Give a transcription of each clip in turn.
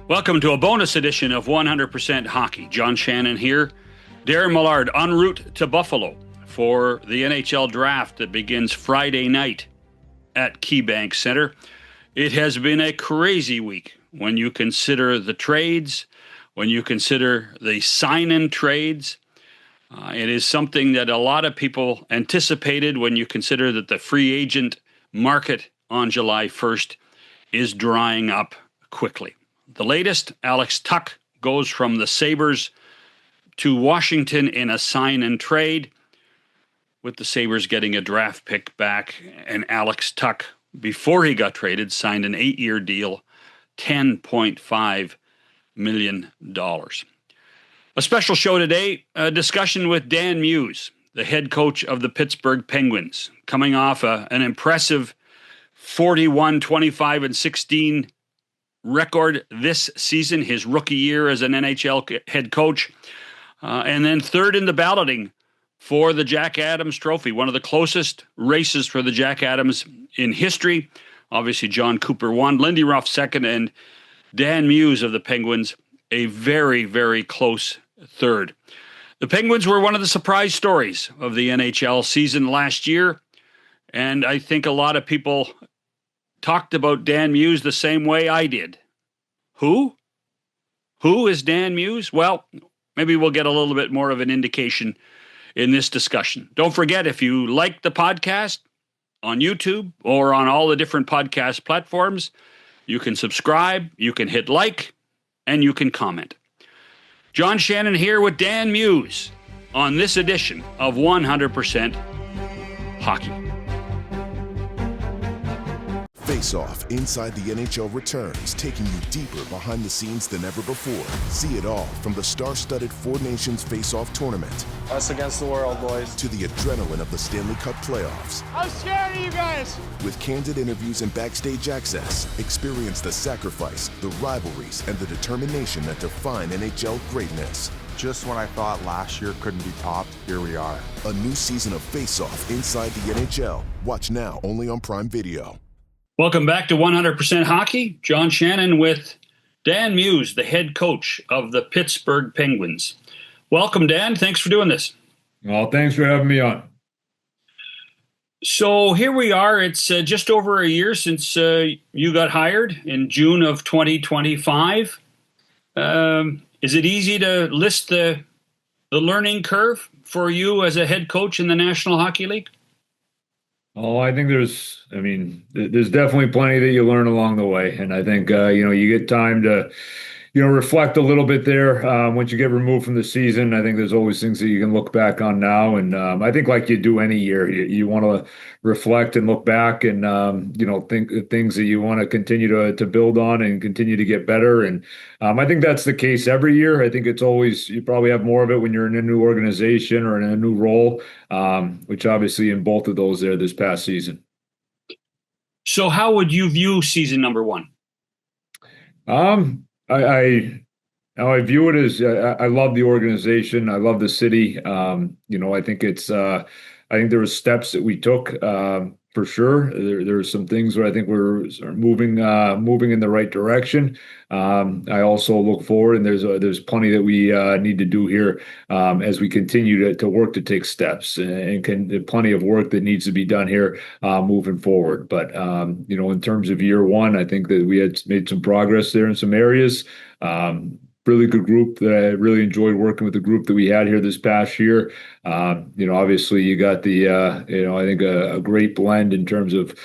Welcome to a bonus edition of 100% Hockey. John Shannon here. Darren Millard en route to Buffalo for the NHL draft that begins Friday night at KeyBank Center. It has been a crazy week when you consider the trades, when you consider the sign-in trades. It is something that a lot of people anticipated when you consider that the free agent market on July 1st is drying up quickly. The latest, Alex Tuch goes from the Sabres to Washington in a sign-and trade, with the Sabres getting a draft pick back, and Alex Tuch, before he got traded, signed an 8-year deal, $10.5 million. A special show today, a discussion with Dan Muse, the head coach of the Pittsburgh Penguins, coming off an impressive 41, 25, and 16 record this season, his rookie year as an NHL head coach, and then third in the balloting for the Jack Adams Trophy, one of the closest races for the Jack Adams in history. Obviously, John Cooper won, Lindy Ruff second, and Dan Muse of the Penguins a very, very close third. The Penguins were one of the surprise stories of the NHL season last year, and I think a lot of people talked about Dan Muse the same way I did. Who? Who is Dan Muse? Well, maybe we'll get a little bit more of an indication in this discussion. Don't forget, if you like the podcast on YouTube or on all the different podcast platforms, you can subscribe, you can hit like, and you can comment. John Shannon here with Dan Muse on this edition of 100% Hockey. Face Off Inside the NHL returns, taking you deeper behind the scenes than ever before. See it all from the star-studded Four Nations Face Off tournament. Us against the world, boys. To the adrenaline of the Stanley Cup playoffs. I'm scared of you guys. With candid interviews and backstage access, experience the sacrifice, the rivalries, and the determination that define NHL greatness. Just when I thought last year couldn't be topped, here we are. A new season of Face Off Inside the NHL. Watch now only on Prime Video. Welcome back to 100% Hockey. John Shannon with Dan Muse, the head coach of the Pittsburgh Penguins. Welcome, Dan. Thanks for doing this. Well, thanks for having me on. So here we are. It's just over a year since you got hired in June of 2025. Is it easy to list the learning curve for you as a head coach in the National Hockey League? Oh, I think there's definitely plenty that you learn along the way. And I think, you get time to, reflect a little bit there. Once you get removed from the season, I think there's always things that you can look back on now. And I think like you do any year, you want to reflect and look back and, think things that you want to continue to build on and continue to get better. And I think that's the case every year. I think it's always, you probably have more of it when you're in a new organization or in a new role, which obviously in both of those there this past season. So how would you view season number one? I view it as I love the organization. I love the city. I think I think there were steps that we took for sure. There were some things where I think we're moving in the right direction. I also look forward, and there's plenty that we need to do here as we continue to work to take steps, and plenty of work that needs to be done here moving forward. But in terms of year one, I think that we had made some progress there in some areas. Really good group that I really enjoyed working with the group that we had here this past year. Obviously you got the, I think a great blend in terms of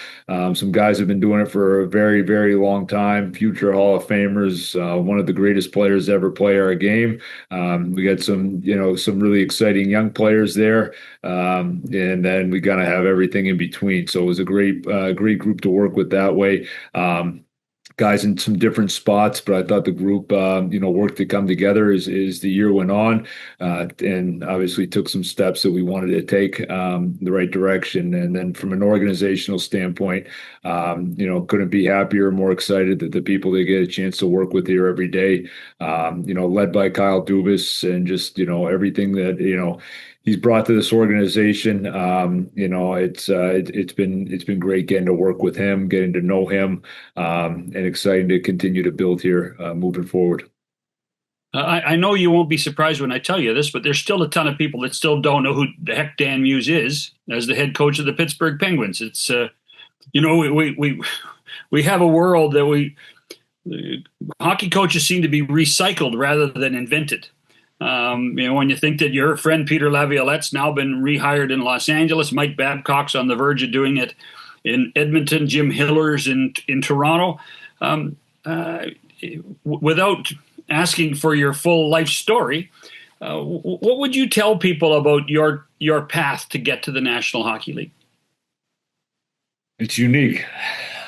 some guys have been doing it for a very, very long time. Future Hall of Famers, one of the greatest players to ever play our game. We got some really exciting young players there. And then we gotta have everything in between. So it was a great group to work with that way. Guys in some different spots, but I thought the group, worked to come together as the year went on, and obviously took some steps that we wanted to take the right direction. And then from an organizational standpoint, couldn't be happier, or more excited that the people they get a chance to work with here every day, led by Kyle Dubas, and just everything that he's brought to this organization. It's been great getting to work with him, getting to know him, and exciting to continue to build here moving forward. I know you won't be surprised when I tell you this, but there's still a ton of people that still don't know who the heck Dan Muse is as the head coach of the Pittsburgh Penguins. It's we have a world that hockey coaches seem to be recycled rather than invented. When you think that your friend Peter Laviolette's now been rehired in Los Angeles, Mike Babcock's on the verge of doing it in Edmonton, Jim Hiller's in Toronto, without asking for your full life story, what would you tell people about your path to get to the National Hockey League? It's unique.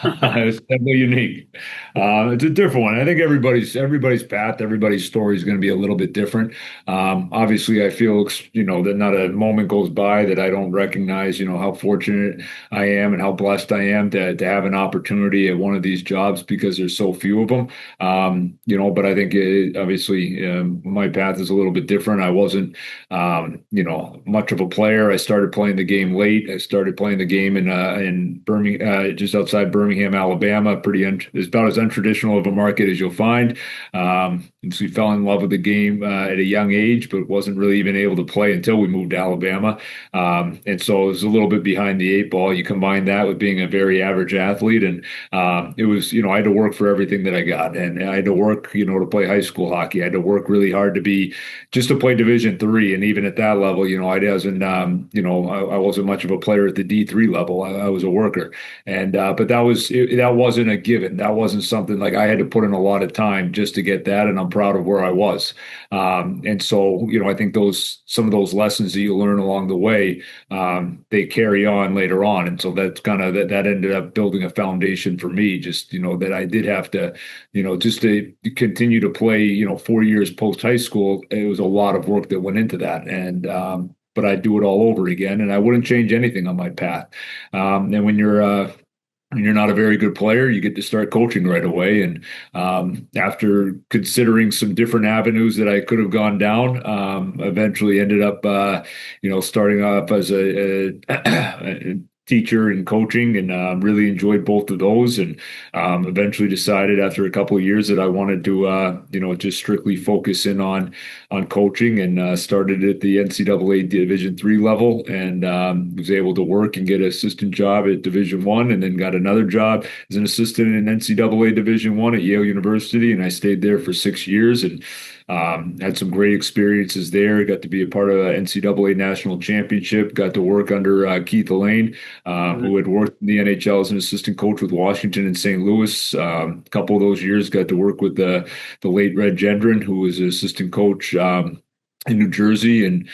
It's definitely unique. It's a different one. I think everybody's path, everybody's story is going to be a little bit different. Obviously, I feel that not a moment goes by that I don't recognize how fortunate I am and how blessed I am to have an opportunity at one of these jobs because there's so few of them. But I think obviously my path is a little bit different. I wasn't much of a player. I started playing the game late. I started playing the game in Birmingham, just outside Birmingham, Alabama. It's about as untraditional of a market as you'll find. So we fell in love with the game at a young age, but wasn't really even able to play until we moved to Alabama. And so it was a little bit behind the eight ball. You combine that with being a very average athlete, and it was, I had to work for everything that I got, and I had to work, to play high school hockey. I had to work really hard to play Division III, and even at that level, I wasn't much of a player at the D3 level. I was a worker, and but that wasn't a given. That wasn't something like I had to put in a lot of time just to get that, and I'm proud of where I was. And so, I think some of those lessons that you learn along the way, they carry on later on. And so that's kind of that ended up building a foundation for me, just, that I did have to, just to continue to play, 4 years post high school. It was a lot of work that went into that. And, but I'd do it all over again, and I wouldn't change anything on my path. And when you're not a very good player, you get to start coaching right away. And after considering some different avenues that I could have gone down, eventually ended up, starting off as a teacher and coaching, and really enjoyed both of those. And eventually decided after a couple of years that I wanted to, just strictly focus in on coaching, and started at the NCAA Division III level, and was able to work and get an assistant job at Division I, and then got another job as an assistant in NCAA Division I at Yale University. And I stayed there for 6 years, and had some great experiences there. Got to be a part of an NCAA national championship. Got to work under Keith Elaine, who had worked in the NHL as an assistant coach with Washington and St. Louis. A couple of those years got to work with the late Red Gendron, who was an assistant coach in New Jersey, and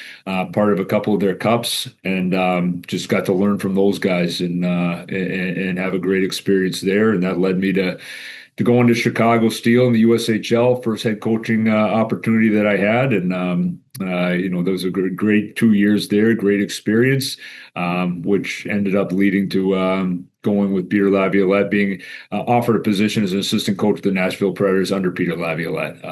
part of a couple of their cups, and just got to learn from those guys, and have a great experience there. And that led me to go into Chicago Steel in the USHL, first head coaching opportunity that I had. And, there was a great 2 years there, great experience, which ended up leading to going with Peter Laviolette, being offered a position as an assistant coach of the Nashville Predators under Peter Laviolette,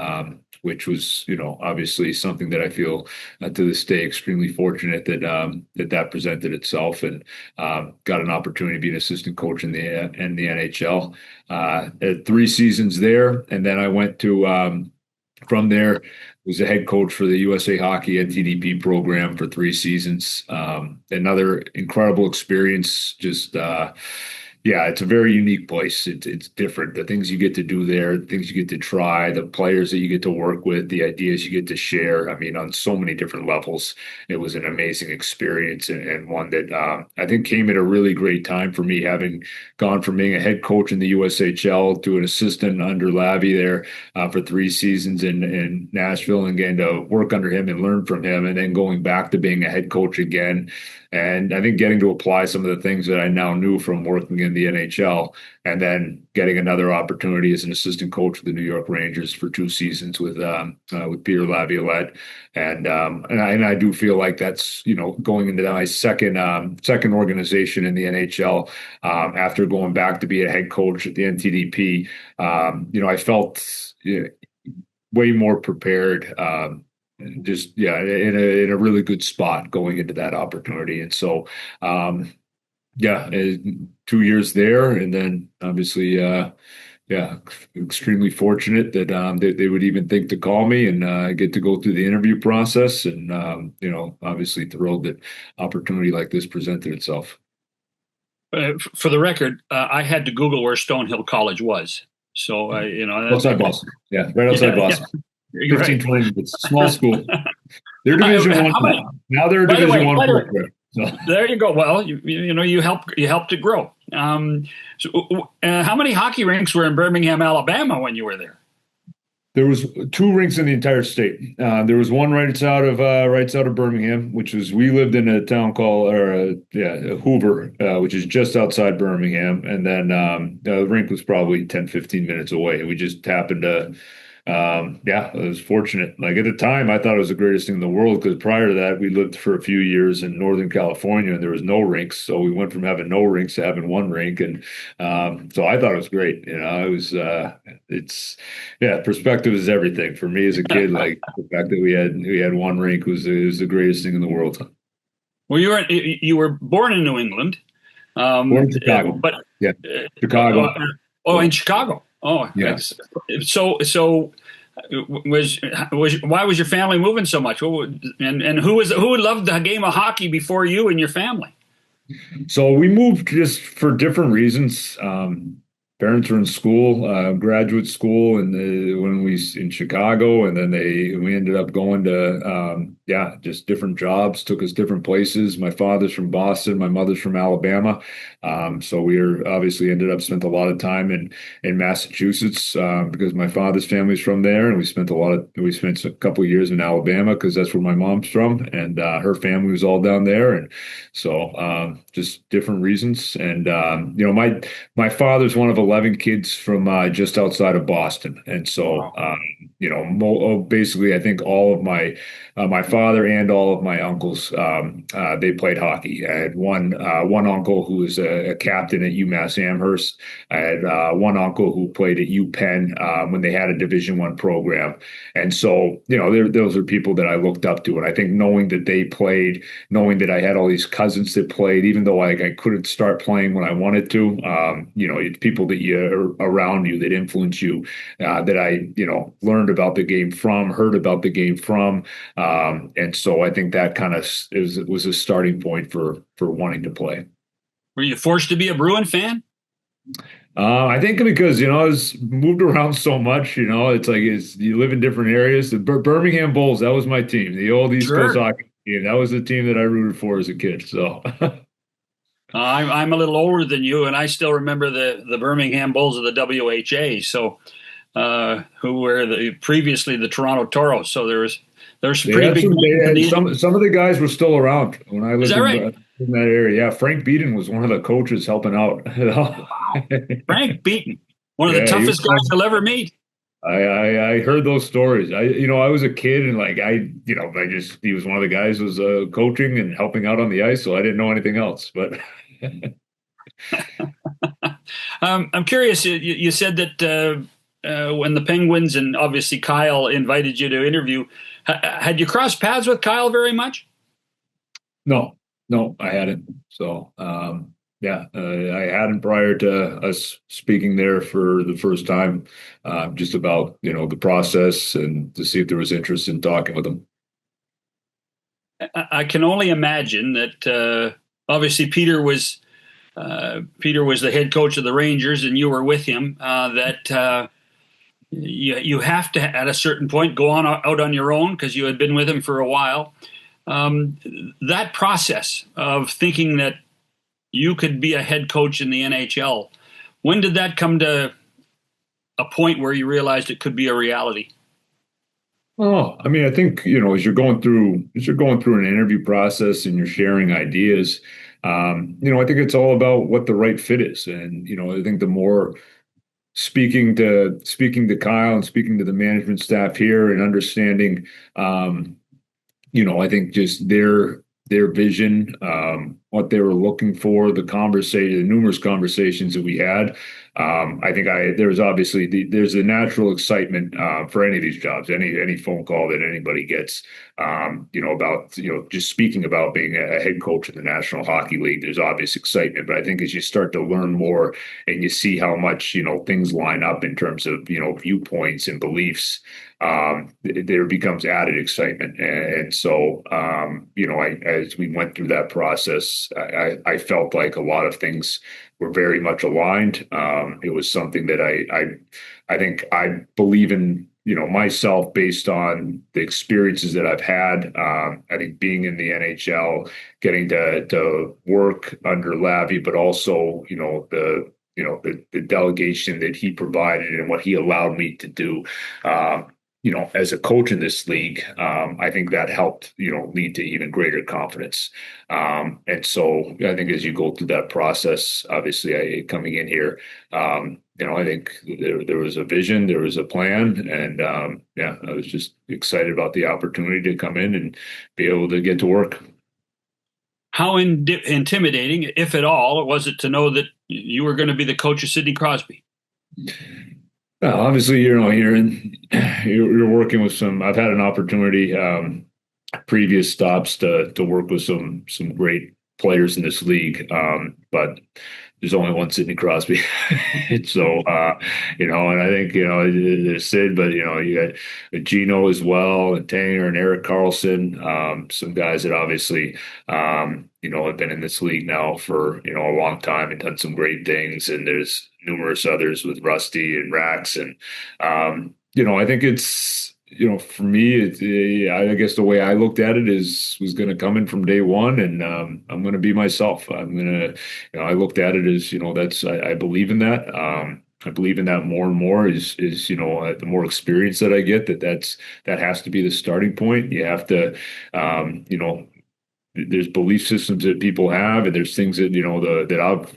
which was, obviously something that I feel to this day extremely fortunate that presented itself, and got an opportunity to be an assistant coach in the NHL. Had 3 seasons there, and then I went to from there was the head coach for the USA Hockey NTDP program for 3 seasons. Another incredible experience. Just it's a very unique place. It's different. The things you get to do there, the things you get to try, the players that you get to work with, the ideas you get to share. I mean, on so many different levels, it was an amazing experience, and one that I think came at a really great time for me, having gone from being a head coach in the USHL to an assistant under Lavi there for 3 seasons in Nashville, and getting to work under him and learn from him, and then going back to being a head coach again. And I think getting to apply some of the things that I now knew from working in the NHL, and then getting another opportunity as an assistant coach with the New York Rangers for 2 seasons with Peter Laviolette. And I do feel like that's, going into my second organization in the NHL, after going back to be a head coach at the NTDP, I felt way more prepared just in a really good spot going into that opportunity. And so, 2 years there, and then obviously, extremely fortunate that they would even think to call me and get to go through the interview process, and obviously thrilled that opportunity like this presented itself. For the record, I had to Google where Stonehill College was. So, outside Boston. Yeah, right outside Boston. Yeah. 15, 20 minutes. Small school. They're Division One now. They're Division One. So. There you go. Well, you helped it grow. How many hockey rinks were in Birmingham, Alabama when you were there? There was 2 rinks in the entire state. There was one right out of Birmingham, which was, we lived in a town called Hoover, which is just outside Birmingham, and then the rink was probably 10, 15 minutes away. We just happened to. I was fortunate. Like, at the time, I thought it was the greatest thing in the world, because prior to that, we lived for a few years in Northern California and there was no rinks. So we went from having no rinks to having one rink. And so I thought it was great. It was, perspective is everything for me as a kid. Like, the fact that we had one rink was the greatest thing in the world. Well, you were born in New England. Born in Chicago. Chicago. In Chicago. Oh, yes. So why was your family moving so much? And who loved the game of hockey before you and your family? So we moved just for different reasons. Parents were in school, graduate school, and when we in Chicago, and then we ended up going to just different jobs, took us different places. My father's from Boston, my mother's from Alabama, so we ended up spent a lot of time in Massachusetts because my father's family's from there, and we spent a couple of years in Alabama because that's where my mom's from, and her family was all down there, and so just different reasons. And my father's one of 11 kids from just outside of Boston. And so, basically, I think all of my father and all of my uncles, they played hockey. I had one uncle who was a captain at UMass Amherst. I had one uncle who played at UPenn when they had a Division I program. And so, those are people that I looked up to. And I think knowing that they played, knowing that I had all these cousins that played, even though I couldn't start playing when I wanted to, it's people that you're around you that influence you, that I, learned about the game from, heard about the game from. And so I think that kind of was a starting point for wanting to play. Were you forced to be a Bruin fan? I think because, I was moved around so much, it's like you live in different areas. The Birmingham Bulls, that was my team. The old East Coast hockey team. That was the team that I rooted for as a kid. So I'm a little older than you, and I still remember the Birmingham Bulls of the WHA. So who were previously the Toronto Toros. So there's some pretty big. Some of the guys were still around when I lived in that area. Yeah, Frank Beaton was one of the coaches helping out. Wow. Frank Beaton, one of the toughest guys you'll ever meet. I heard those stories. I was a kid, and he was one of the guys who was coaching and helping out on the ice, so I didn't know anything else. But I'm curious. You said that when the Penguins and obviously Kyle invited you to interview, had you crossed paths with Kyle very much? No, I hadn't. So. I hadn't prior to us speaking there for the first time, just about, the process and to see if there was interest in talking with him. I can only imagine that obviously Peter was the head coach of the Rangers and you were with him, that you have to, at a certain point, go out on your own because you had been with him for a while. That process of thinking that you could be a head coach in the NHL. When did that come to a point where you realized it could be a reality? Oh, I mean, I think, as you're going through an interview process and you're sharing ideas, I think it's all about what the right fit is. And, I think the more speaking to Kyle and speaking to the management staff here and understanding, I think just their vision what they were looking for, the numerous conversations that we had. I think there's obviously there's a natural excitement for any of these jobs, any phone call that anybody gets, about just speaking about being a head coach in the National Hockey League. There's obvious excitement, but I think as you start to learn more and you see how much things line up in terms of viewpoints and beliefs, there becomes added excitement. And so as we went through that process, I felt like a lot of things were very much aligned. It was something that I think I believe in, myself based on the experiences that I've had. I think being in the NHL, getting to work under Lavi, but also, the delegation that he provided and what he allowed me to do, as a coach in this league, I think that helped, lead to even greater confidence. And so I think as you go through that process, obviously coming in here, I think there was a vision, there was a plan, and I was just excited about the opportunity to come in and be able to get to work. How intimidating, if at all, was it to know that you were going to be the coach of Sidney Crosby? Well, obviously, you're working with I've had an opportunity, previous stops to work with some great players in this league, but there's only one Sidney Crosby. So, and I think, there's Sid, but, you got Gino as well, and Tanger and Eric Carlson, some guys that obviously, have been in this league now for, a long time and done some great things. And there's numerous others with Rusty and Rax. And, I think it's, for me, I guess the way I looked at it was going to come in from day one, and I'm going to be myself. I'm going to, I looked at it as, I believe in that. I believe in that more and more is the more experience that I get, that has to be the starting point. You have to, there's belief systems that people have, and there's things that,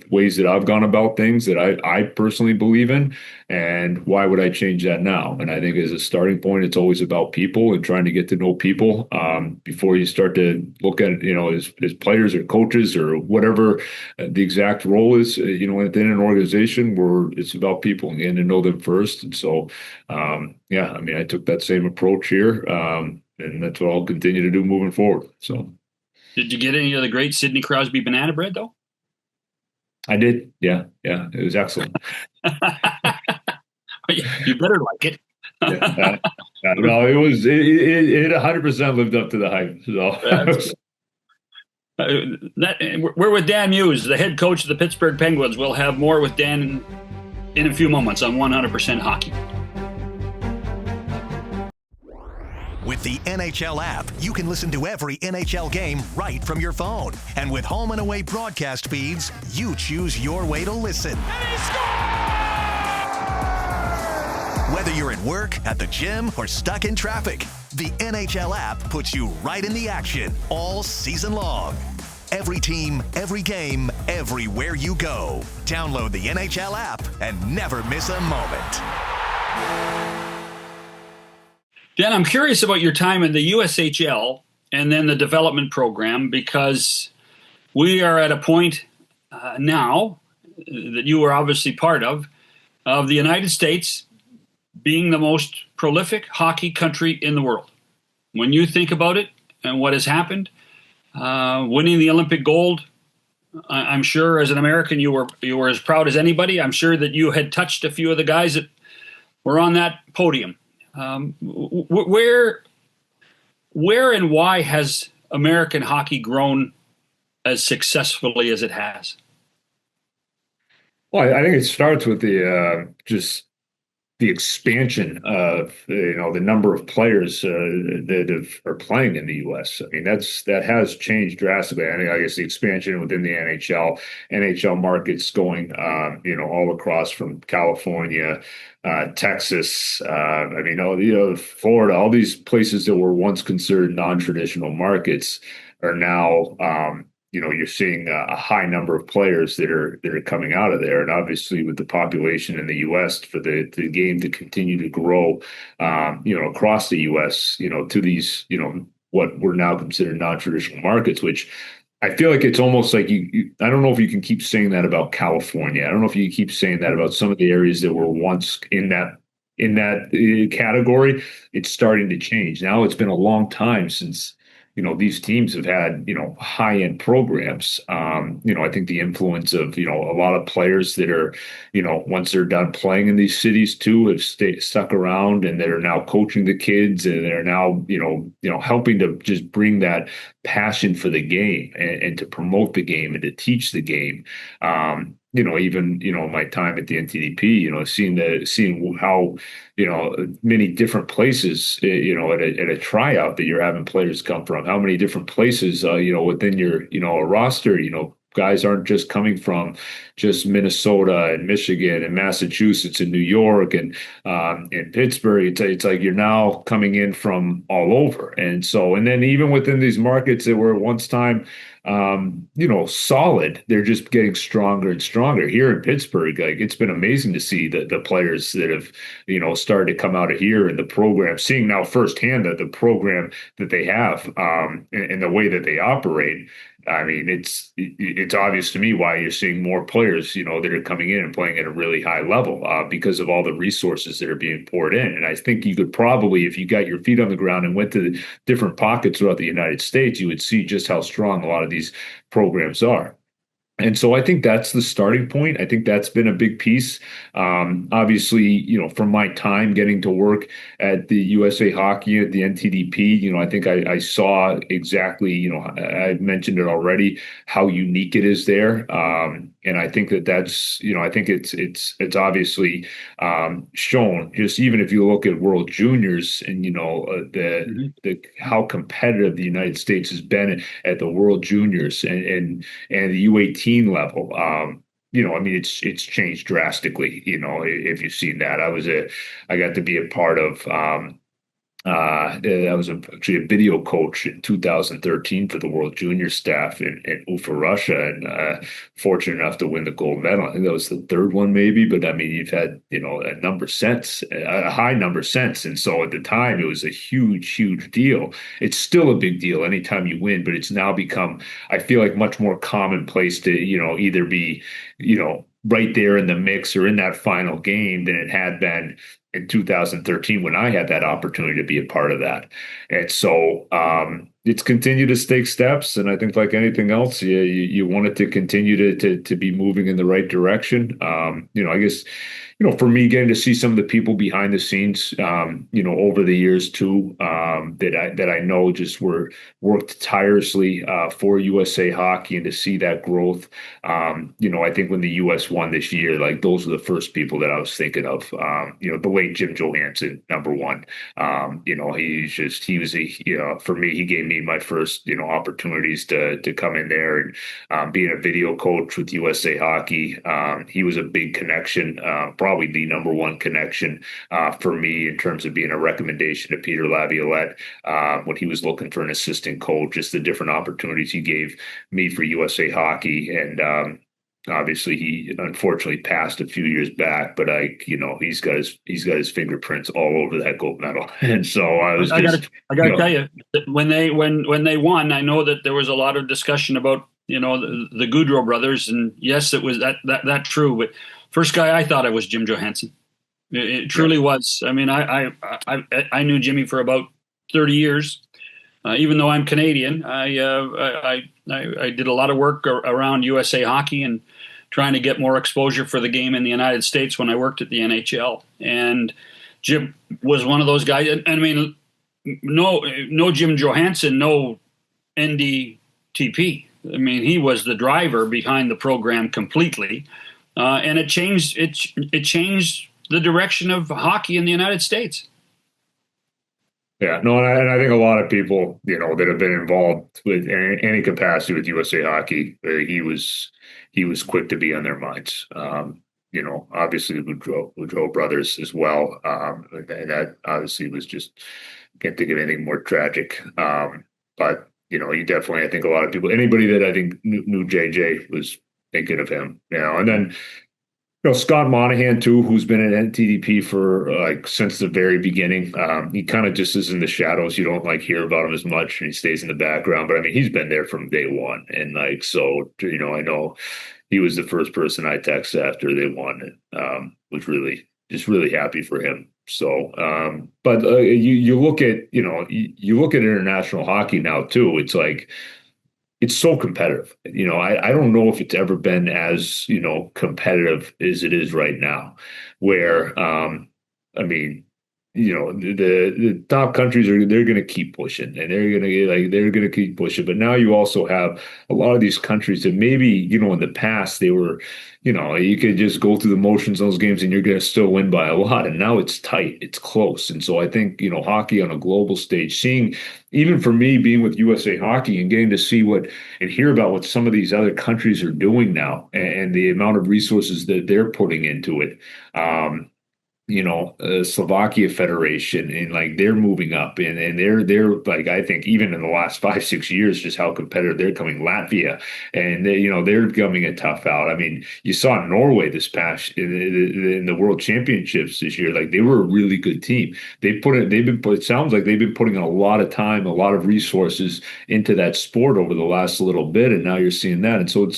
ways that I've gone about things that I personally believe in. And why would I change that now? And I think as a starting point, it's always about people and trying to get to know people before you start to look at, as players or coaches or whatever the exact role is, within an organization where it's about people and getting to know them first. And so, I took that same approach here, and that's what I'll continue to do moving forward. So. Did you get any of the great Sidney Crosby banana bread, though? I did. Yeah. It was excellent. You better like it. No, it 100% lived up to the hype. So. We're with Dan Muse, the head coach of the Pittsburgh Penguins. We'll have more with Dan in a few moments on 100% Hockey. With the NHL app, you can listen to every NHL game right from your phone. And with home and away broadcast feeds, you choose your way to listen. And he scores! Whether you're at work, at the gym, or stuck in traffic, the NHL app puts you right in the action all season long. Every team, every game, everywhere you go. Download the NHL app and never miss a moment. Dan, I'm curious about your time in the USHL and then the development program, because we are at a point now that you are obviously part of the United States being the most prolific hockey country in the world. When you think about it and what has happened, winning the Olympic gold, I'm sure as an American you were as proud as anybody. I'm sure that you had touched a few of the guys that were on that podium. Where and why has American hockey grown as successfully as it has? Well, I think it starts with just the expansion of the number of players that are playing in the U.S. I mean, that has changed drastically. I guess the expansion within the NHL markets going all across from California, Texas, Florida, all these places that were once considered non-traditional markets are now, you're seeing a high number of players that are coming out of there. And obviously with the population in the U.S. for the game to continue to grow, across the U.S., to these, what were now considered non-traditional markets, which I feel like it's almost like I don't know if you can keep saying that about California. I don't know if you can keep saying that about some of the areas that were once in that category. It's starting to change. Now it's been a long time since, these teams have had, high-end programs. I think the influence of, a lot of players that are, once they're done playing in these cities too, have stuck around and that are now coaching the kids and they're now, helping to just bring that passion for the game and to promote the game and to teach the game. Even, my time at the NTDP, seeing how, many different places, at a tryout that you're having players come from, how many different places, within your, a roster, guys aren't just coming from just Minnesota and Michigan and Massachusetts and New York and Pittsburgh. It's like you're now coming in from all over. And then even within these markets that were once time, solid, they're just getting stronger and stronger. Here in Pittsburgh, like it's been amazing to see the players that have, started to come out of here and the program, seeing now firsthand that the program that they have, and the way that they operate. I mean, it's obvious to me why you're seeing more players, that are coming in and playing at a really high level, because of all the resources that are being poured in. And I think you could probably, if you got your feet on the ground and went to the different pockets throughout the United States, you would see just how strong a lot of these programs are. And so I think that's the starting point. I think that's been a big piece. Obviously, from my time getting to work at the USA Hockey at the NTDP, I think I saw exactly, I mentioned it already, how unique it is there. And I think that's, I think it's obviously shown, just even if you look at World Juniors and, the how competitive the United States has been at the World Juniors and the U18 level. I mean, it's changed drastically, if you've seen that. I got to be a part of, I was actually a video coach in 2013 for the World Junior staff in Ufa, Russia, and fortunate enough to win the gold medal. I think that was the third one, maybe. But I mean, you've had a high number since, and so at the time it was a huge, huge deal. It's still a big deal anytime you win, but it's now become, I feel like, much more commonplace to either be right there in the mix or in that final game than it had been in 2013 when I had that opportunity to be a part of that. And so it's continued to take steps. And I think like anything else, you want it to continue to be moving in the right direction. I guess, for me, getting to see some of the people behind the scenes, over the years too, that I know just worked tirelessly for USA Hockey, and to see that growth. I think when the US won this year, like those are the first people that I was thinking of. The late Jim Johansson, number one. He was for me, he gave me my first opportunities to come in there and being a video coach with USA Hockey. He was a big connection. Probably the number one connection for me in terms of being a recommendation to Peter Laviolette when he was looking for an assistant coach, just the different opportunities he gave me for USA Hockey. And obviously he unfortunately passed a few years back, but he's got his fingerprints all over that gold medal. And so I gotta tell you, when they won, I know that there was a lot of discussion about the Goudreau brothers, and yes, it was that true. But first guy I thought it was Jim Johansson. It truly was. I mean, I knew Jimmy for about 30 years. Even though I'm Canadian, I did a lot of work around USA Hockey and trying to get more exposure for the game in the United States when I worked at the NHL. And Jim was one of those guys. And I mean, no Jim Johansson, no NDTP. I mean, he was the driver behind the program completely, and it changed the direction of hockey in the United States. Yeah, no, and I think a lot of people, that have been involved with any capacity with USA Hockey, he was quick to be on their minds. Obviously the Goudreau brothers as well, and that obviously was just, can't think of anything more tragic. But you definitely, I think a lot of people, anybody that I think knew JJ was thinking of him, and then. Scott Monahan too, who's been at NTDP for like since the very beginning. He kind of just is in the shadows. You don't like hear about him as much, and he stays in the background. But I mean, he's been there from day one, and like so, I know he was the first person I texted after they won, and was really happy for him. So, but you look at you look at international hockey now too. It's like it's so competitive. I don't know if it's ever been as, competitive as it is right now, where, I mean, the top countries they're going to keep pushing and they're going to keep pushing. But now you also have a lot of these countries that maybe, in the past they were, you could just go through the motions of those games and you're going to still win by a lot. And now it's tight, it's close. And so I think, hockey on a global stage, seeing, even for me being with USA Hockey and getting to see and hear about what some of these other countries are doing now and the amount of resources that they're putting into it. Slovakia Federation, and like they're moving up and they're like, I think even in the last 5-6 years, just how competitive they're coming. Latvia, and they're coming a tough out. I mean, you saw Norway this past in the World Championships this year. Like they were a really good team. It sounds like they've been putting a lot of time, a lot of resources into that sport over the last little bit, and now you're seeing that. And so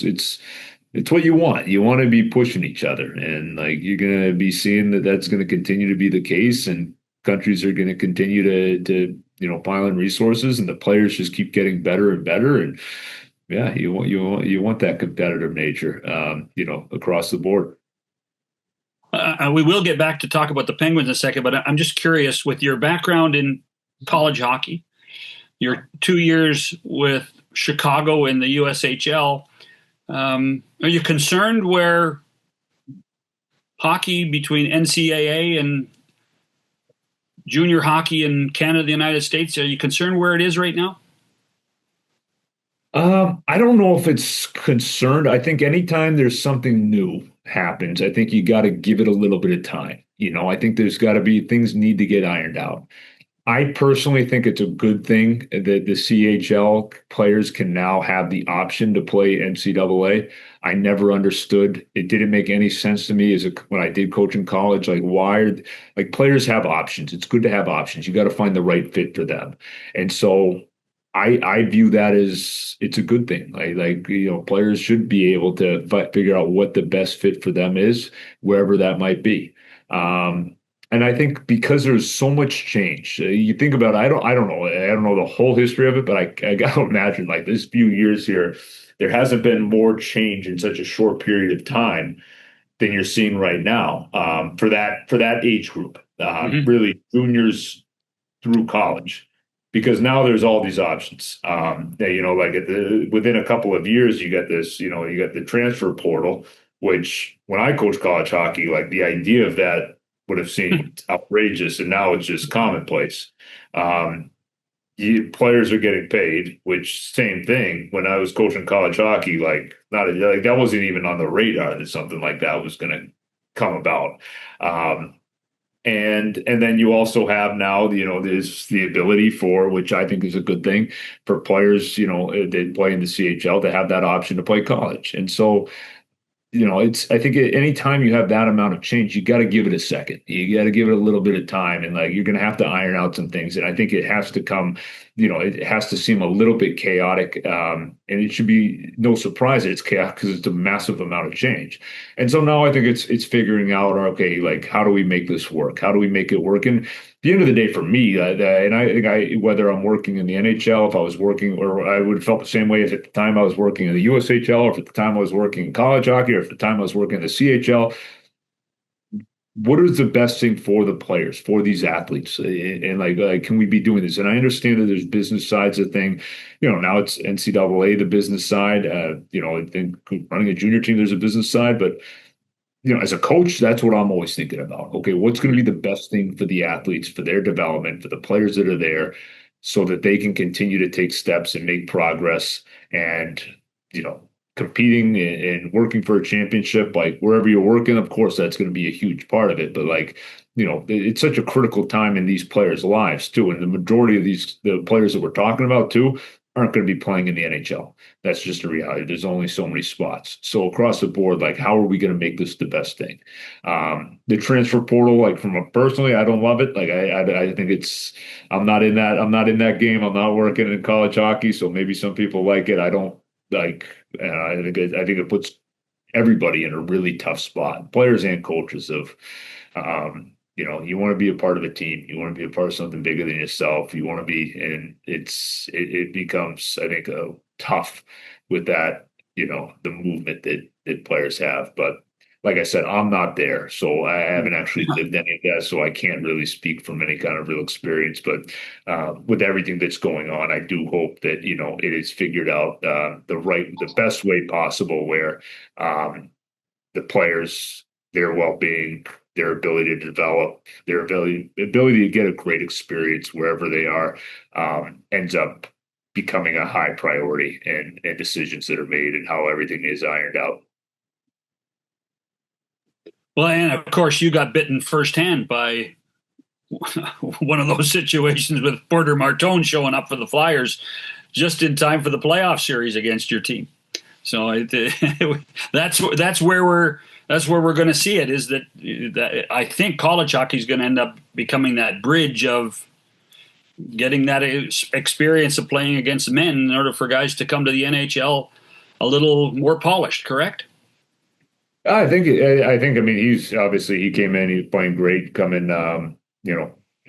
it's what you want. You want to be pushing each other, and like you're going to be seeing that's going to continue to be the case, and countries are going to continue to pile in resources, and the players just keep getting better and better. And yeah, you want that competitive nature, across the board. We will get back to talk about the Penguins in a second, but I'm just curious, with your background in college hockey, your 2 years with Chicago in the USHL. Are you concerned where hockey between NCAA and junior hockey in Canada, the United States, are you concerned where it is right now? I don't know if it's concerned. I think anytime there's something new happens, I think you got to give it a little bit of time. I think there's got to be things need to get ironed out. I personally think it's a good thing that the CHL players can now have the option to play NCAA. I never understood. It didn't make any sense to me when I did coach in college. Like, why players have options? It's good to have options. You got to find the right fit for them. And so I view that as it's a good thing. Players should be able to figure out what the best fit for them is, wherever that might be. And I think because there's so much change, you think about, I don't know the whole history of it, but I got to imagine like this few years here, there hasn't been more change in such a short period of time than you're seeing right now for that age group, really juniors through college, because now there's all these options. Within a couple of years, you get this, you got the transfer portal, which when I coached college hockey, like the idea of that would have seemed outrageous, and now it's just commonplace. Players are getting paid, which same thing. When I was coaching college hockey, that wasn't even on the radar that something like that was going to come about. And then you also have now, there's the ability for, which I think is a good thing, for players, that play in the CHL to have that option to play college. And so, I think anytime you have that amount of change, you got to give it a second. You got to give it a little bit of time, and you're going to have to iron out some things. And I think it has to come, it has to seem a little bit chaotic. And it should be no surprise that it's chaotic because it's a massive amount of change. And so now I think it's figuring out, okay, how do we make this work? How do we make it work? And at the end of the day, for me, and I think whether I'm working in the NHL, if I was working, or I would have felt the same way as at the time I was working in the USHL, or if at the time I was working in college hockey, or if at the time I was working in the CHL, what is the best thing for the players, for these athletes? And can we be doing this? And I understand that there's business sides of thing. Now it's NCAA, the business side. I think running a junior team, there's a business side, but as a coach, that's what I'm always thinking about. Okay, what's going to be the best thing for the athletes, for their development, for the players that are there, so that they can continue to take steps and make progress and, competing and working for a championship, wherever you're working, of course, that's going to be a huge part of it. But it's such a critical time in these players' lives too. And the majority of the players that we're talking about too, aren't going to be playing in the NHL. That's just a reality. There's only so many spots. So across the board, like, how are we going to make this the best thing? The transfer portal, like, personally, I don't love it. Like, I think I'm not in that game. I'm not working in college hockey. So maybe some people like it. I don't like, I think it puts everybody in a really tough spot, players and coaches you want to be a part of a team. You want to be a part of something bigger than yourself. You want to be, and it becomes, I think, tough with that, the movement that players have. But like I said, I'm not there, so I haven't actually lived any of that, so I can't really speak from any kind of real experience. But with everything that's going on, I do hope that, it is figured out the best way possible, where the players, their well-being, their ability to develop, their ability to get a great experience wherever they are, ends up becoming a high priority, and decisions that are made and how everything is ironed out. Well, and of course, you got bitten firsthand by one of those situations with Porter Martone showing up for the Flyers just in time for the playoff series against your team. So that's where we're going to see it. Is that I think college hockey is going to end up becoming that bridge of getting that experience of playing against men in order for guys to come to the NHL a little more polished. Correct? I think. I mean, he came in. He was playing great. Coming,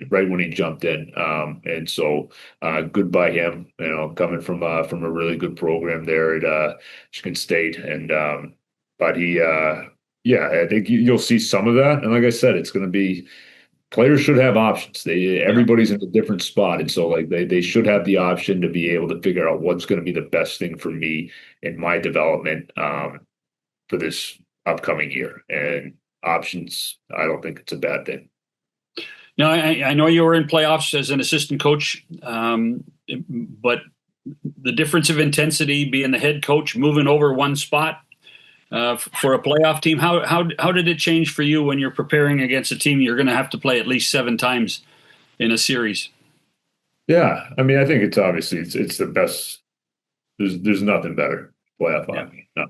right when he jumped in, and so good by him. Coming from a really good program there at Michigan State, and but he, I think you'll see some of that. And like I said, it's going to be, players should have options. Everybody's in a different spot, and so like they should have the option to be able to figure out what's going to be the best thing for me in my development for this upcoming year. And options, I don't think it's a bad thing. Now, I know you were in playoffs as an assistant coach, but the difference of intensity, being the head coach, moving over one spot for a playoff team, how did it change for you when you're preparing against a team you're going to have to play at least 7 times in a series? Yeah, I mean, I think it's obviously it's the best. There's nothing better playoff hockey. No,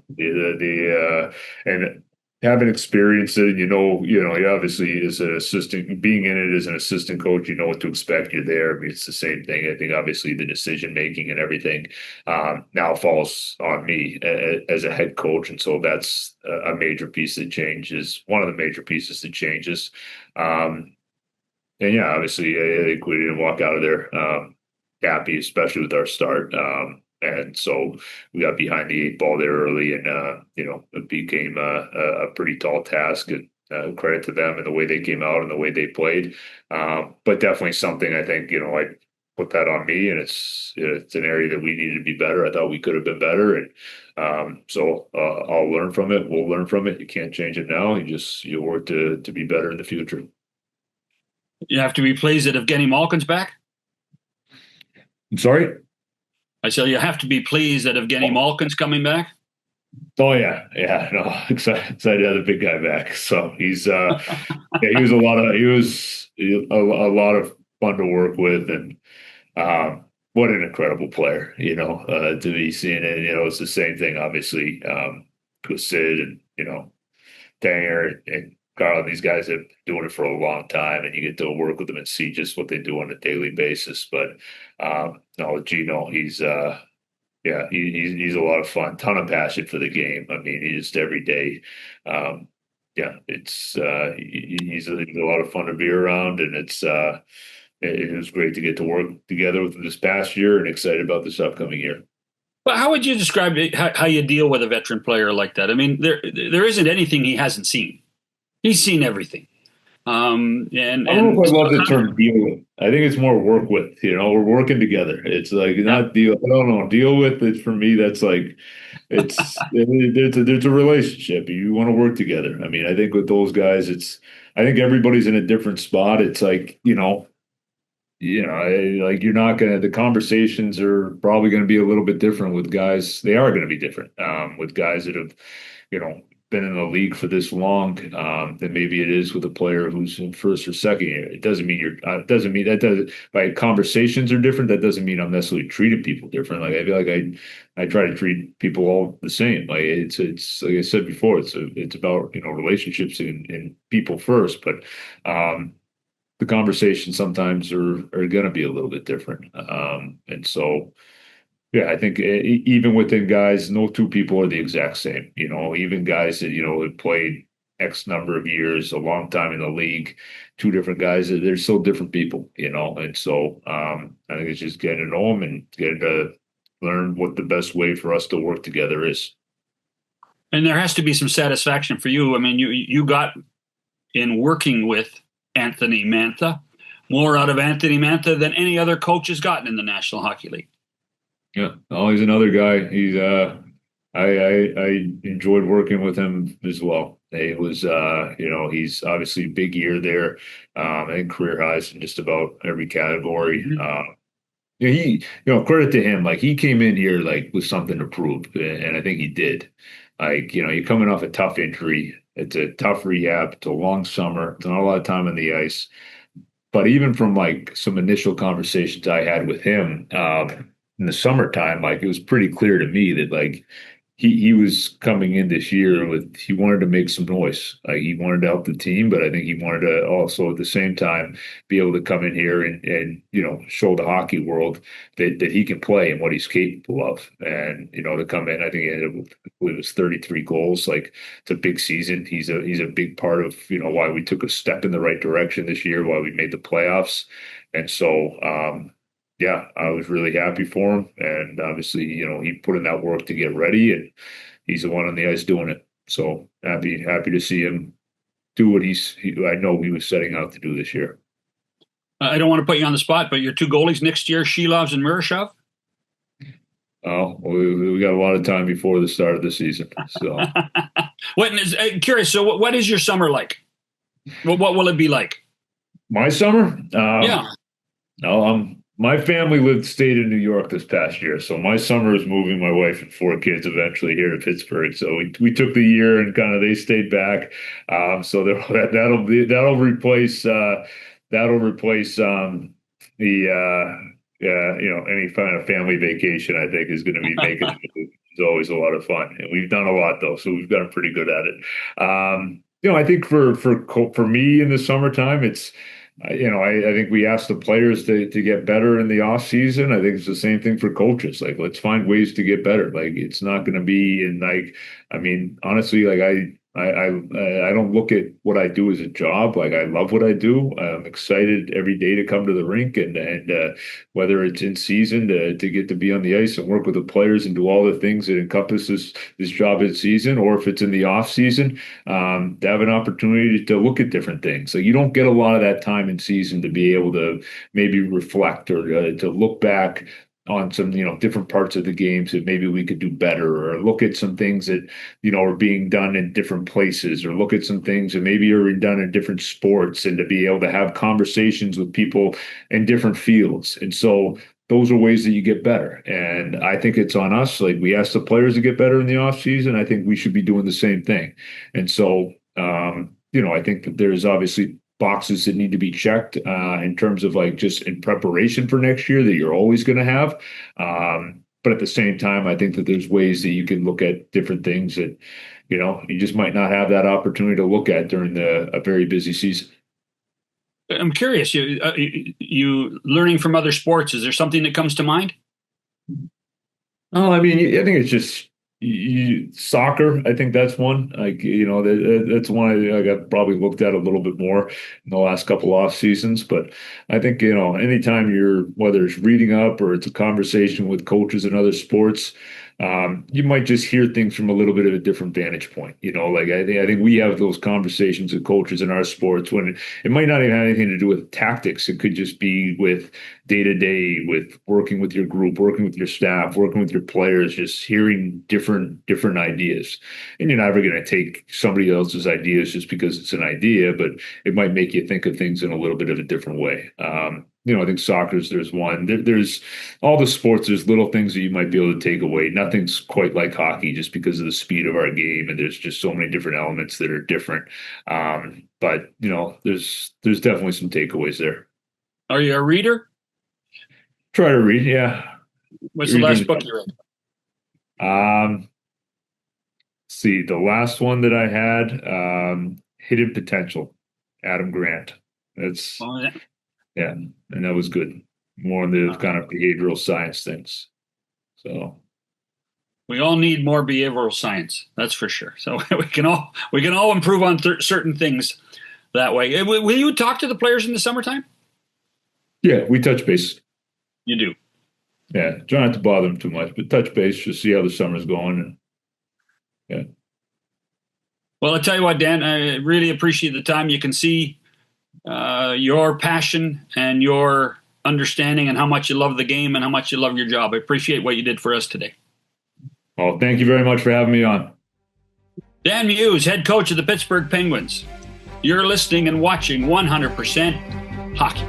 and having experienced it, you obviously as an assistant, being in it as an assistant coach, you know what to expect. You're there. I mean, it's the same thing. I think obviously the decision making and everything now falls on me as a head coach, and so that's a major piece that changes. One of the major pieces that changes. And yeah, obviously, I think we didn't walk out of there happy, especially with our start. And so we got behind the 8 ball there early, and it became a pretty tall task. And credit to them and the way they came out and the way they played. But definitely something I think I put that on me, and it's an area that we needed to be better. I thought we could have been better, and so I'll learn from it. We'll learn from it. You can't change it now. You work to be better in the future. You have to be pleased that Evgeni Malkin's back. I'm sorry? I said you have to be pleased that Evgeni Malkin's coming back. Oh yeah, no, excited to have the big guy back. So he's he was a lot of fun to work with, and what an incredible player, to be seeing it. It's the same thing, obviously, with Sid and Danger and Carl, and these guys have been doing it for a long time, and you get to work with them and see just what they do on a daily basis. But no, Gino, he's a lot of fun, ton of passion for the game. I mean, he just every day, he's a lot of fun to be around, and it was great to get to work together with him this past year, and excited about this upcoming year. Well, how would you describe how you deal with a veteran player like that? I mean, there isn't anything he hasn't seen. He's seen everything. And I don't know if I love the term deal with. I think it's more work with. We're working together. It's like not deal. I don't know. Deal with it for me. That's like there's a relationship. You want to work together. I mean, I think with those guys, I think everybody's in a different spot. It's like like you're not gonna. The conversations are probably going to be a little bit different with guys. They are going to be different with guys that have been in the league for this long than maybe it is with a player who's in first or second year. It doesn't mean by conversations are different. That doesn't mean I'm necessarily treating people different. Like I feel like I try to treat people all the same. Like it's like I said before, it's about relationships and people first, but the conversations sometimes are going to be a little bit different. And so. Yeah, I think even within guys, no two people are the exact same. Even guys that, have played X number of years, a long time in the league, two different guys, they're still different people, And so I think it's just getting to know them and getting to learn what the best way for us to work together is. And there has to be some satisfaction for you. I mean, you got in working with Anthony Mantha, more out of Anthony Mantha than any other coach has gotten in the National Hockey League. Yeah, oh, he's another guy. He's I enjoyed working with him as well. It was he's obviously a big year there, and career highs in just about every category. He credit to him. Like he came in here like with something to prove, and I think he did. Like you're coming off a tough injury. It's a tough rehab. It's a long summer. It's not a lot of time on the ice. But even from like some initial conversations I had with him. In the summertime, like it was pretty clear to me that like he was coming in this year he wanted to make some noise. Like he wanted to help the team, but I think he wanted to also at the same time be able to come in here and show the hockey world that he can play and what he's capable of. And to come in, I think it was 33 goals. Like it's a big season. He's a big part of why we took a step in the right direction this year, why we made the playoffs. And so yeah, I was really happy for him. And obviously, he put in that work to get ready, and he's the one on the ice doing it. So happy to see him do what I know he was setting out to do this year. I don't want to put you on the spot, but your two goalies next year, Shilovs and Murashov? Oh, we got a lot of time before the start of the season. So, curious. So, what is your summer like? What will it be like? My summer? Yeah. No, my family stayed in New York this past year, so my summer is moving my wife and 4 kids eventually here to Pittsburgh. So we took the year and kind of they stayed back. So that'll replace any kind of family vacation. I think is going to be making it's always a lot of fun, and we've done a lot though, so we've gotten pretty good at it. I think for me in the summertime, it's. I think we asked the players to get better in the off season. I think it's the same thing for coaches. Like, let's find ways to get better. Like, it's not going to be honestly, like I don't look at what I do as a job. Like I love what I do. I'm excited every day to come to the rink and whether it's in season to get to be on the ice and work with the players and do all the things that encompasses this job in season, or if it's in the off season, to have an opportunity to look at different things. So you don't get a lot of that time in season to be able to maybe reflect or to look back on some, different parts of the games that maybe we could do better, or look at some things that, are being done in different places, or look at some things that maybe are done in different sports, and to be able to have conversations with people in different fields. And so those are ways that you get better. And I think it's on us. Like we ask the players to get better in the off season. I think we should be doing the same thing. And so, I think that there's obviously boxes that need to be checked in terms of like just in preparation for next year that you're always going to have. But at the same time, I think that there's ways that you can look at different things that, you just might not have that opportunity to look at during a very busy season. I'm curious, you learning from other sports, is there something that comes to mind? Oh, I mean, I think it's just soccer. I think that's one. Like, that's one I got probably looked at a little bit more in the last couple off seasons. But I think, anytime whether it's reading up or it's a conversation with coaches in other sports, you might just hear things from a little bit of a different vantage point. Like I think we have those conversations with coaches in our sports when it might not even have anything to do with tactics. It could just be with day-to-day, with working with your group, working with your staff, working with your players, just hearing different ideas. And you're never going to take somebody else's ideas just because it's an idea, but it might make you think of things in a little bit of a different way. I think there's one. There's all the sports, there's little things that you might be able to take away. Nothing's quite like hockey just because of the speed of our game, and there's just so many different elements that are different. But there's definitely some takeaways there. Are you a reader? Try to read, yeah. What's the last book you read? See, the last one that I had, Hidden Potential, Adam Grant. That's yeah, and that was good. More on the kind of behavioral science things. So we all need more behavioral science, that's for sure. So we can all improve on certain things that way. Will you talk to the players in the summertime? Yeah, we touch base. You do. Yeah, try not to bother them too much, but touch base, just see how the summer's going. And yeah. Well, I'll tell you what, Dan, I really appreciate the time. You can see your passion and your understanding and how much you love the game and how much you love your job. I appreciate what you did for us today. Well, thank you very much for having me on. Dan Muse, head coach of the Pittsburgh Penguins. You're listening and watching 100% Hockey.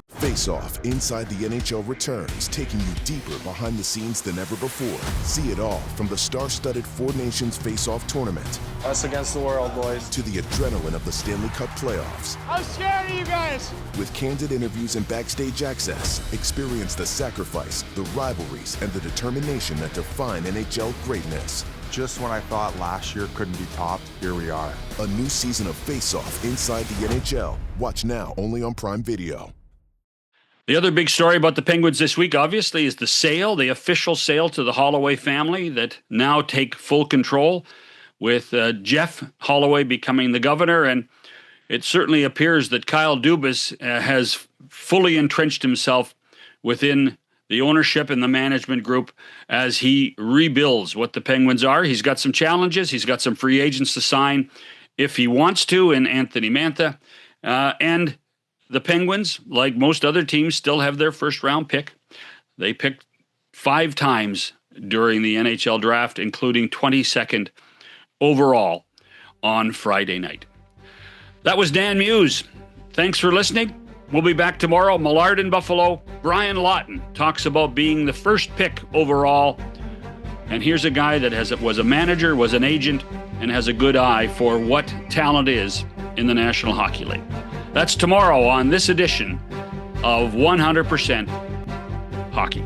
Face Off Inside the NHL returns, taking you deeper behind the scenes than ever before. See it all from the star-studded Four Nations Face Off tournament Us against the world, boys. to the adrenaline of the Stanley Cup playoffs. I'm scared of you guys. With candid interviews and backstage access, experience the sacrifice, the rivalries, and the determination that define NHL greatness. Just when I thought last year couldn't be topped, here we are. A new season of Face Off Inside the NHL. Watch now only on Prime Video. The other big story about the Penguins this week, obviously, is the official sale to the Holloway family that now take full control with Jeff Holloway becoming the governor. And it certainly appears that Kyle Dubas has fully entrenched himself within the ownership and the management group as he rebuilds what the Penguins are. He's got some challenges. He's got some free agents to sign if he wants to in Anthony Mantha. And the Penguins, like most other teams, still have their first-round pick. They picked 5 times during the NHL draft, including 22nd overall on Friday night. That was Dan Muse. Thanks for listening. We'll be back tomorrow. Millard in Buffalo. Brian Lawton talks about being the first pick overall. And here's a guy that was a manager, was an agent, and has a good eye for what talent is in the National Hockey League. That's tomorrow on this edition of 100% Hockey.